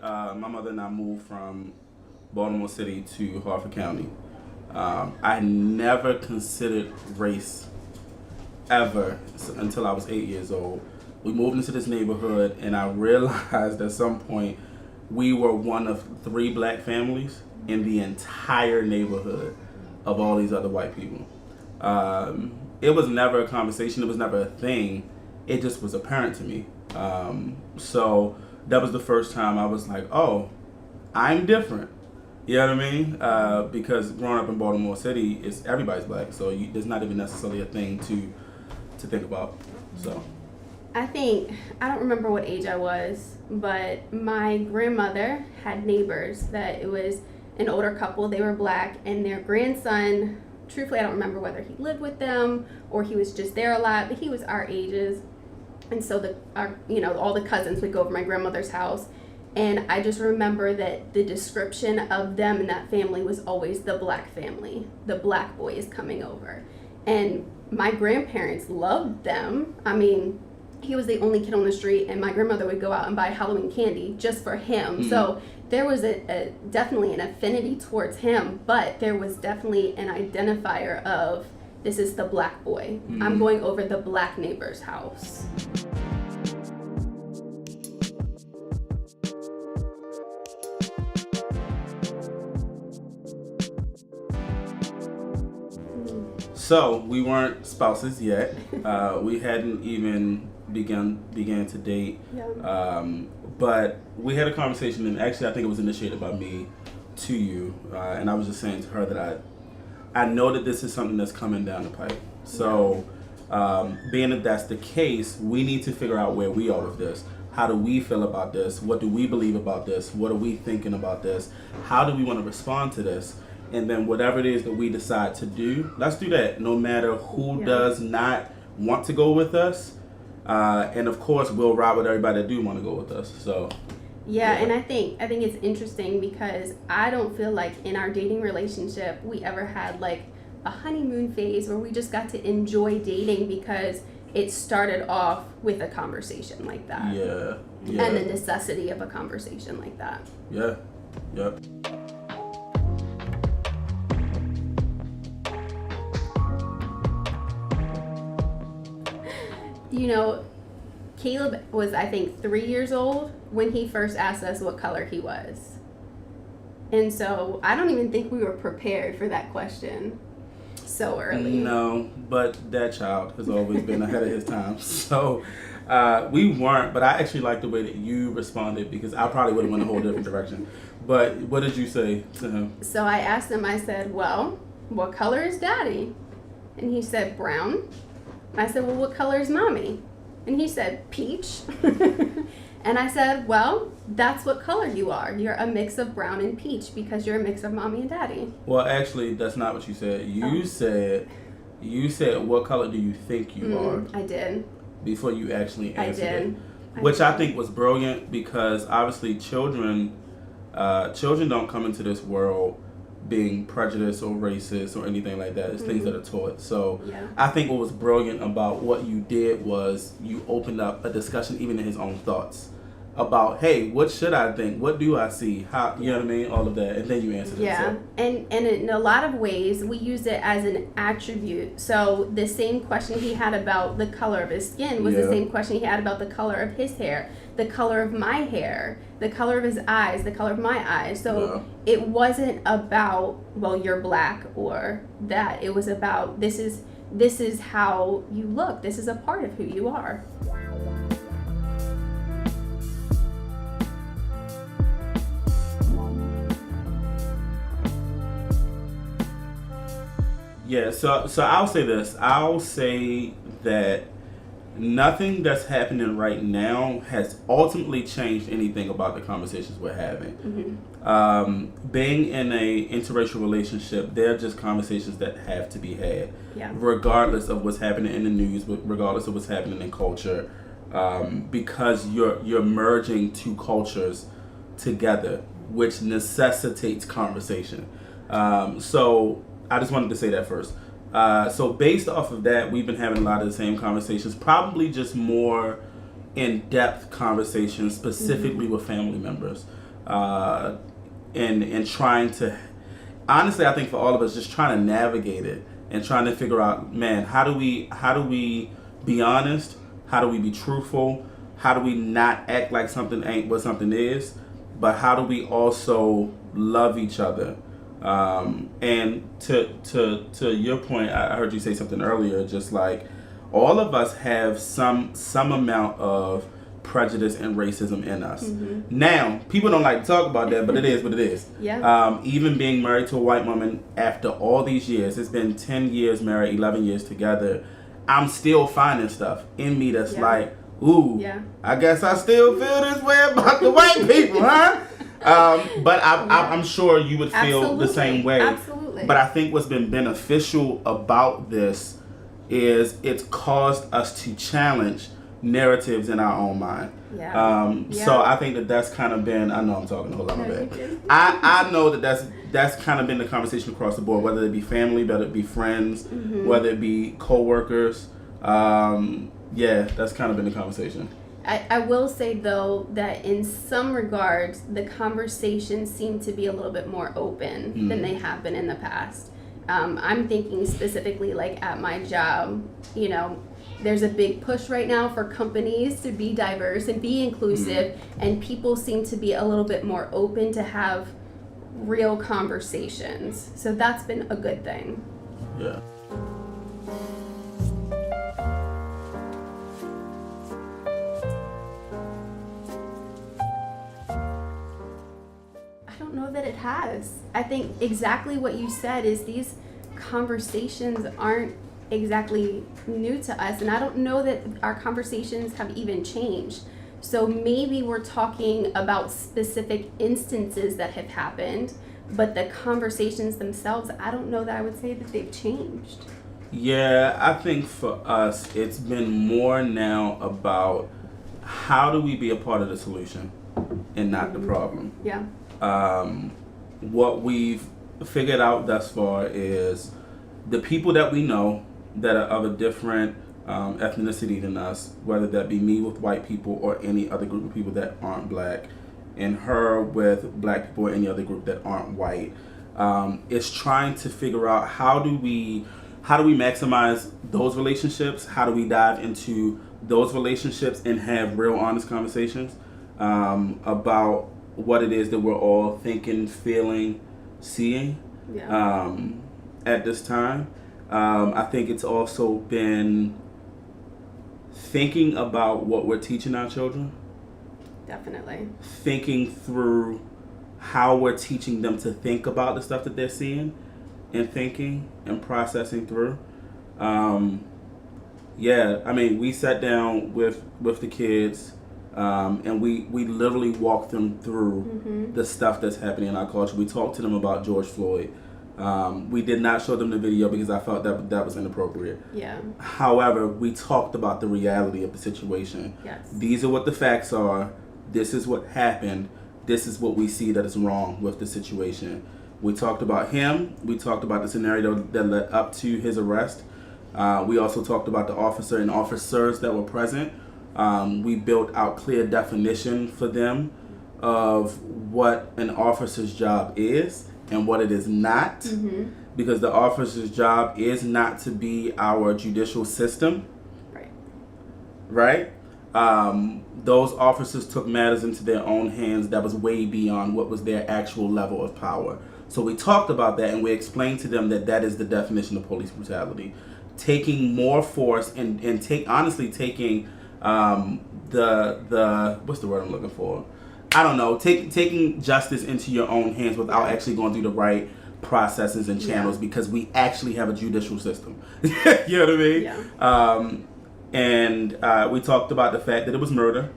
my mother and I moved from Baltimore City to Harford County. I never considered race ever until I was 8 years old. We moved into this neighborhood, and I realized at some point we were one of 3 black families in the entire neighborhood of all these other white people. It was never a conversation. It was never a thing. It just was apparent to me. So that was the first time I was like, oh, I'm different. You know what I mean? Because growing up in Baltimore City, everybody's black. So there's not even necessarily a thing to think about. So I don't remember what age I was, but my grandmother had neighbors that it was an older couple. They were black, and their grandson, truthfully, I don't remember whether he lived with them or he was just there a lot, but he was our ages. And so all the cousins would go over to my grandmother's house. And I just remember that the description of them and that family was always the black family. The black boy is coming over. And my grandparents loved them. I mean, he was the only kid on the street, and my grandmother would go out and buy Halloween candy just for him. Mm-hmm. So there was definitely an affinity towards him, but there was definitely an identifier of, this is the black boy. Mm-hmm. I'm going over the black neighbor's house. So we weren't spouses yet. We hadn't even began to date. Yeah. But we had a conversation, and actually I think it was initiated by me to you. And I was just saying to her that I know that this is something that's coming down the pipe. So being that that's the case, we need to figure out where we are with this. How do we feel about this? What do we believe about this? What are we thinking about this? How do we want to respond to this? And then whatever it is that we decide to do, let's do that, no matter who does not want to go with us. And of course, we'll ride with everybody that do want to go with us. So yeah, and I think it's interesting because I don't feel like in our dating relationship we ever had like a honeymoon phase where we just got to enjoy dating because it started off with a conversation like that. Yeah. And the necessity of a conversation like that. Yeah. Yep. You know, Caleb was, I think, 3 years old when he first asked us what color he was. And so I don't even think we were prepared for that question so early. No, but that child has always been ahead of his time. So we weren't, but I actually like the way that you responded because I probably would have went a whole different direction. But what did you say to him? So I asked him, I said, well, what color is daddy? And he said, brown. I said, well, what color is mommy? And he said, peach. And I said, well, that's what color you are. You're a mix of brown and peach because you're a mix of mommy and daddy. Well, actually, that's not what you said. You said, what color do you think you are? I did. Before you actually answered it. Which I think was brilliant because obviously children don't come into this world being prejudiced or racist or anything like that. It's things that are taught. So I think what was brilliant about what you did was you opened up a discussion even in his own thoughts about, hey, what should I think? What do I see? How, you know what I mean? All of that. And then you answered it. Yeah. So. And in a lot of ways, we use it as an attribute. So the same question he had about the color of his skin was the same question he had about the color of his hair, the color of my hair, the color of his eyes, the color of my eyes. So it wasn't about, well, you're black or that. It was about, this is how you look. This is a part of who you are. Yeah, so I'll say this. I'll say that nothing that's happening right now has ultimately changed anything about the conversations we're having. Mm-hmm. Being in a interracial relationship, they're just conversations that have to be had, regardless of what's happening in the news, regardless of what's happening in culture, because you're merging two cultures together, which necessitates conversation. So I just wanted to say that first. So based off of that, we've been having a lot of the same conversations, probably just more in-depth conversations, specifically with family members. and trying to, honestly, I think for all of us, just trying to navigate it and trying to figure out, man, how do we be honest? How do we be truthful? How do we not act like something ain't what something is? But how do we also love each other? And to your point, I heard you say something earlier, just like all of us have some amount of prejudice and racism in us. Mm-hmm. Now, people don't like to talk about that, but it is what it is. Yeah. Even being married to a white woman after all these years, it's been 10 years married, 11 years together, I'm still finding stuff in me that's like, ooh, I guess I still feel this way about the white people, huh? But I'm sure you would feel the same way. Absolutely. But I think what's been beneficial about this is it's caused us to challenge narratives in our own mind. So I think that's kind of been, I know I'm talking a whole lot of bad. I know that's kind of been the conversation across the board, whether it be family, whether it be friends, whether it be co-workers. That's kind of been the conversation. I will say, though, that in some regards, the conversations seem to be a little bit more open than they have been in the past. I'm thinking specifically, like, at my job, there's a big push right now for companies to be diverse and be inclusive, and people seem to be a little bit more open to have real conversations. So that's been a good thing. Yeah. I don't know that it has. I think exactly what you said is these conversations aren't exactly new to us, and I don't know that our conversations have even changed. So maybe we're talking about specific instances that have happened, but the conversations themselves, I don't know that I would say that they've changed. Yeah, I think for us, it's been more now about how do we be a part of the solution and not the problem. Yeah. What we've figured out thus far is the people that we know that are of a different ethnicity than us, whether that be me with white people or any other group of people that aren't black, and her with black people or any other group that aren't white, is trying to figure out how do we maximize those relationships, how do we dive into those relationships and have real honest conversations about what it is that we're all thinking, feeling, seeing at this time. I think it's also been thinking about what we're teaching our children. Definitely. Thinking through how we're teaching them to think about the stuff that they're seeing and thinking and processing through. We sat down with the kids and we literally walked them through the stuff that's happening in our culture. We talked to them about George Floyd. We did not show them the video because I felt that was inappropriate. Yeah. However, we talked about the reality of the situation. Yes. These are what the facts are. This is what happened. This is what we see that is wrong with the situation. We talked about him. We talked about the scenario that led up to his arrest. We also talked about the officer and officers that were present. We built out clear definition for them of what an officer's job is and what it is not, because the officer's job is not to be our judicial system. Right? Those officers took matters into their own hands that was way beyond what was their actual level of power. So we talked about that and we explained to them that is the definition of police brutality. Taking more force and taking the what's the word I'm looking for? I don't know. Taking justice into your own hands without actually going through the right processes and channels, because we actually have a judicial system. You know what I mean? Yeah. And we talked about the fact that it was murder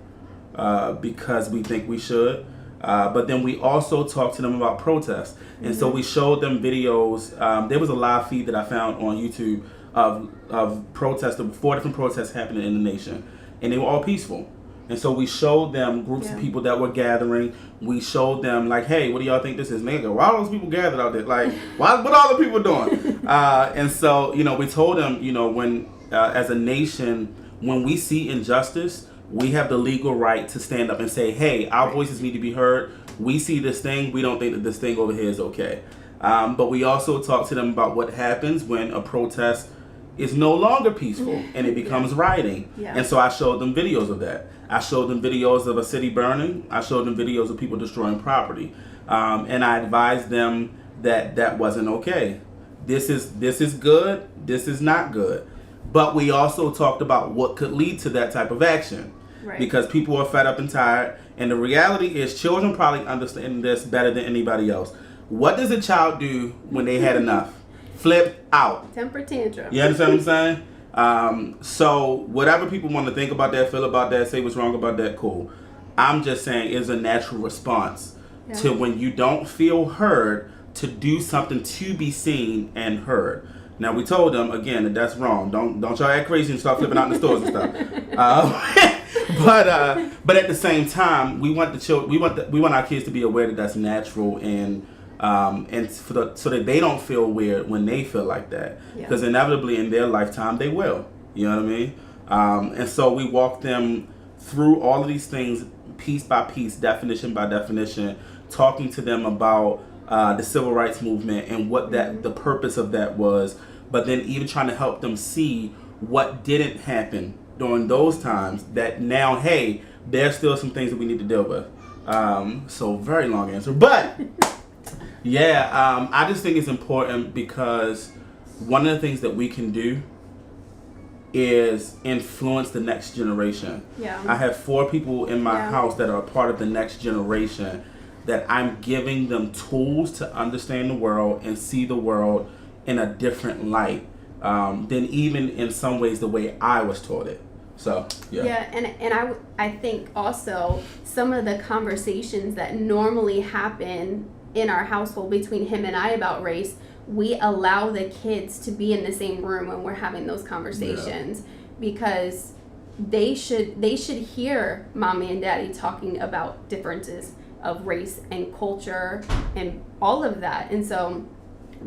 because we think we should. But then we also talked to them about protests. And so we showed them videos. There was a live feed that I found on YouTube of protests, of 4 different protests happening in the nation. And they were all peaceful. And so we showed them groups of people that were gathering. We showed them, like, hey, what do y'all think this is? And they go, why are those people gathered out there? Like, what are the people doing? And so, we told them, when as a nation, when we see injustice, we have the legal right to stand up and say, hey, our voices need to be heard. we see this thing, we don't think that this thing over here is okay. But we also talk to them about what happens when a protest is no longer peaceful and it becomes rioting. Yeah. And so I showed them videos of that. I showed them videos of a city burning. I showed them videos of people destroying property. And I advised them that that wasn't okay. This is good. This is not good. But we also talked about what could lead to that type of action. Right. Because people are fed up and tired. And the reality is children probably understand this better than anybody else. What does a child do when they had enough? Flip out. Temper tantrum. You understand what I'm saying? So whatever people want to think about that, feel about that, say what's wrong about that, cool. I'm just saying it's a natural response to when you don't feel heard to do something to be seen and heard. Now we told them again that that's wrong. Don't y'all act crazy and start flipping out in the stores and stuff. But at the same time, we want the children, we want our kids to be aware that that's natural and so that they don't feel weird when they feel like that, because inevitably in their lifetime they will. You know what I mean? And so we walk them through all of these things piece by piece, definition by definition, talking to them about the civil rights movement and what the purpose of that was, but then even trying to help them see what didn't happen during those times that now, hey, there's still some things that we need to deal with. So very long answer, but yeah, I just think it's important because one of the things that we can do is influence the next generation. Yeah. I have 4 people in my house that are a part of the next generation that I'm giving them tools to understand the world and see the world in a different light than even in some ways the way I was taught it. So, yeah. Yeah, and I think also some of the conversations that normally happen in our household between him and I about race, we allow the kids to be in the same room when we're having those conversations because they should hear mommy and daddy talking about differences of race and culture and all of that. And so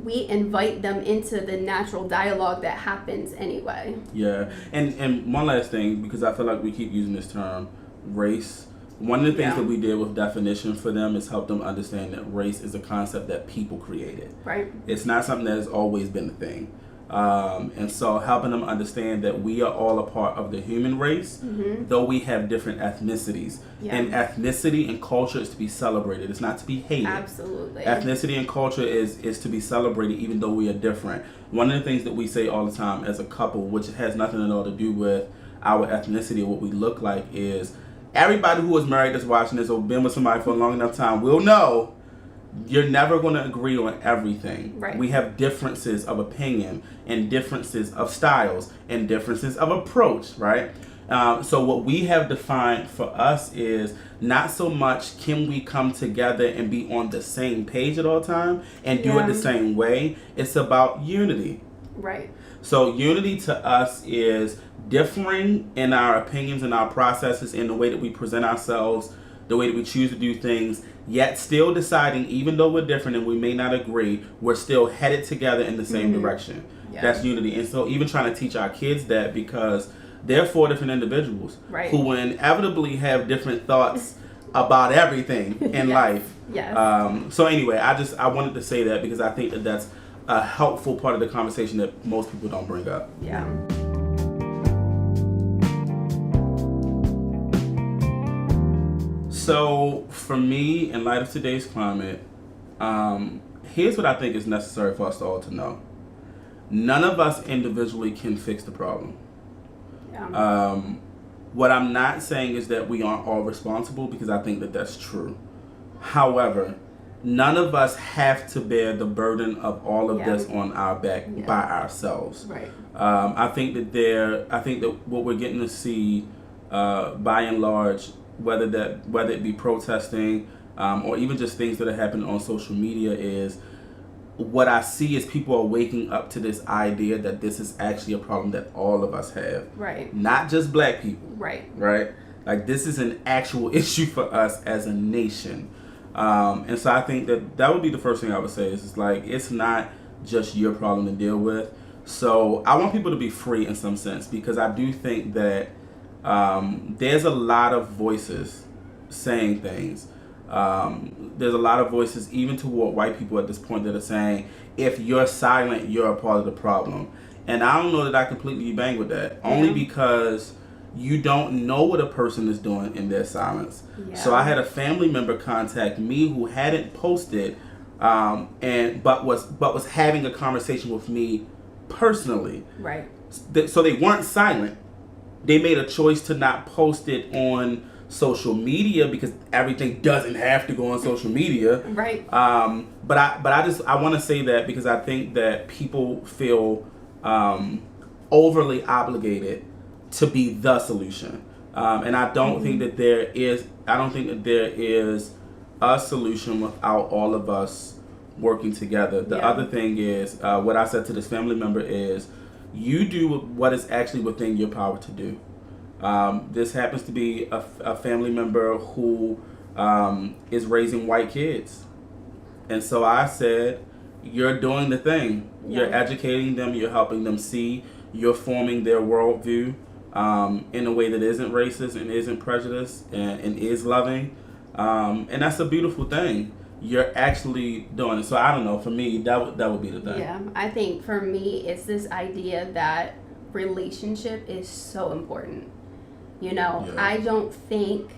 we invite them into the natural dialogue that happens anyway. Yeah. And one last thing, because I feel like we keep using this term, race. One of the things that we did with definition for them is help them understand that race is a concept that people created. Right. It's not something that has always been a thing. And so helping them understand that we are all a part of the human race, though we have different ethnicities. Yeah. And ethnicity and culture is to be celebrated. It's not to be hated. Absolutely. Ethnicity and culture is to be celebrated even though we are different. One of the things that we say all the time as a couple, which has nothing at all to do with our ethnicity or what we look like, is everybody who is married that's watching this or been with somebody for a long enough time will know you're never going to agree on everything. Right. We have differences of opinion and differences of styles and differences of approach, right? So what we have defined for us is not so much can we come together and be on the same page at all time and do it the same way. It's about unity. Right. So unity to us is differing in our opinions and our processes in the way that we present ourselves, the way that we choose to do things, yet still deciding, even though we're different and we may not agree, we're still headed together in the same direction. Yeah. That's unity. And so even trying to teach our kids that, because they're 4 different individuals who will inevitably have different thoughts about everything in life. Yes. So anyway, I wanted to say that because I think that that's a helpful part of the conversation that most people don't bring up. Yeah. So for me, in light of today's climate, here's what I think is necessary for us all to know. None of us individually can fix the problem. Yeah. What I'm not saying is that we aren't all responsible, because I think that that's true. However, none of us have to bear the burden of all of this on our back by ourselves. Right. I think that what we're getting to see, by and large, whether it be protesting or even just things that are happening on social media, is what I see is people are waking up to this idea that this is actually a problem that all of us have. Right. Not just black people. Right. Right? Like, this is an actual issue for us as a nation. And so I think that would be the first thing I would say is it's like, it's not just your problem to deal with. So I want people to be free in some sense, because I do think that there's a lot of voices saying things. There's a lot of voices, even toward white people at this point, that are saying, if you're silent, you're a part of the problem. And I don't know that I completely bang with that, only because you don't know what a person is doing in their silence. Yeah. So I had a family member contact me who hadn't posted, but was having a conversation with me personally. Right. So they weren't silent. They made a choice to not post it on social media because everything doesn't have to go on social media. Right. But I want to say that because I think that people feel overly obligated to be the solution, and I don't think that there is. I don't think that there is a solution without all of us working together. The other thing is what I said to this family member is, you do what is actually within your power to do. This happens to be a family member who is raising white kids. And so I said, you're doing the thing. Yeah. You're educating them. You're helping them see. You're forming their worldview in a way that isn't racist and isn't prejudiced and is loving. And that's a beautiful thing. You're actually doing it. So I don't know. For me, that would be the thing. Yeah, I think for me, it's this idea that relationship is so important. You know, I don't think,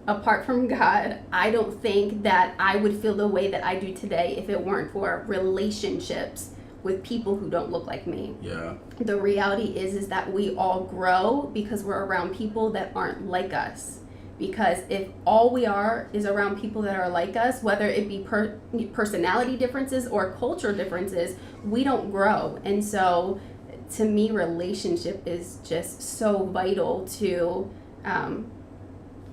apart from God, I don't think that I would feel the way that I do today if it weren't for relationships with people who don't look like me. Yeah. The reality is that we all grow because we're around people that aren't like us. Because if all we are is around people that are like us, whether it be personality differences or culture differences, we don't grow. And so, to me, relationship is just so vital to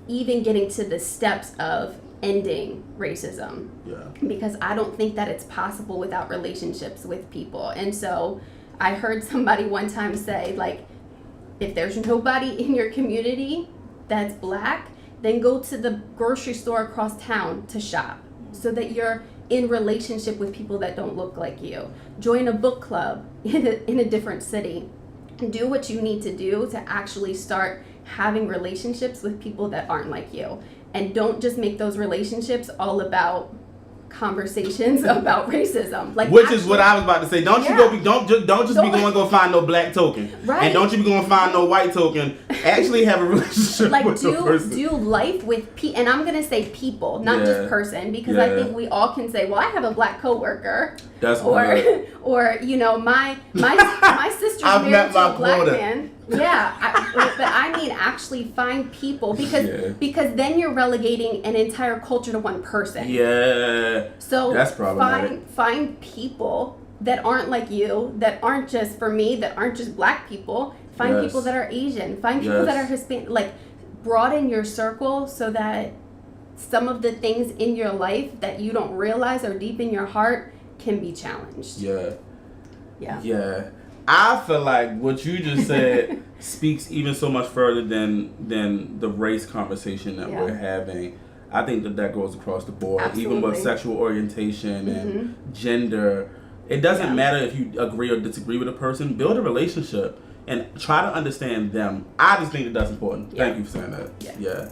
even getting to the steps of ending racism. Yeah. Because I don't think that it's possible without relationships with people. And so I heard somebody one time say, like, if there's nobody in your community that's black, then go to the grocery store across town to shop so that you're in relationship with people that don't look like you. Join a book club in a different city. Do what you need to do to actually start having relationships with people that aren't like you. And don't just make those relationships all about conversations about racism. Like, which is what I was about to say. Don't just be going go find no black token. Right. And don't you be going find no white token. Actually have a relationship with the person. Do life with people. And I'm going to say people, not just person, because I think we all can say, well, I have a black coworker. That's or you know, my sister's married to a black man. Yeah, but I mean actually find people because then you're relegating an entire culture to one person. Yeah. So that's problematic. Find people that aren't like you, that aren't just, for me, that aren't just black people. Find people that are Asian. Find people that are Hispanic. Like, broaden your circle so that some of the things in your life that you don't realize are deep in your heart can be challenged. Yeah. I feel like what you just said speaks even so much further than the race conversation that we're having. I think that goes across the board. Absolutely. Even with sexual orientation and gender. It doesn't matter if you agree or disagree with a person. Build a relationship and try to understand them. I just think that's important. Thank you for saying that. Yeah.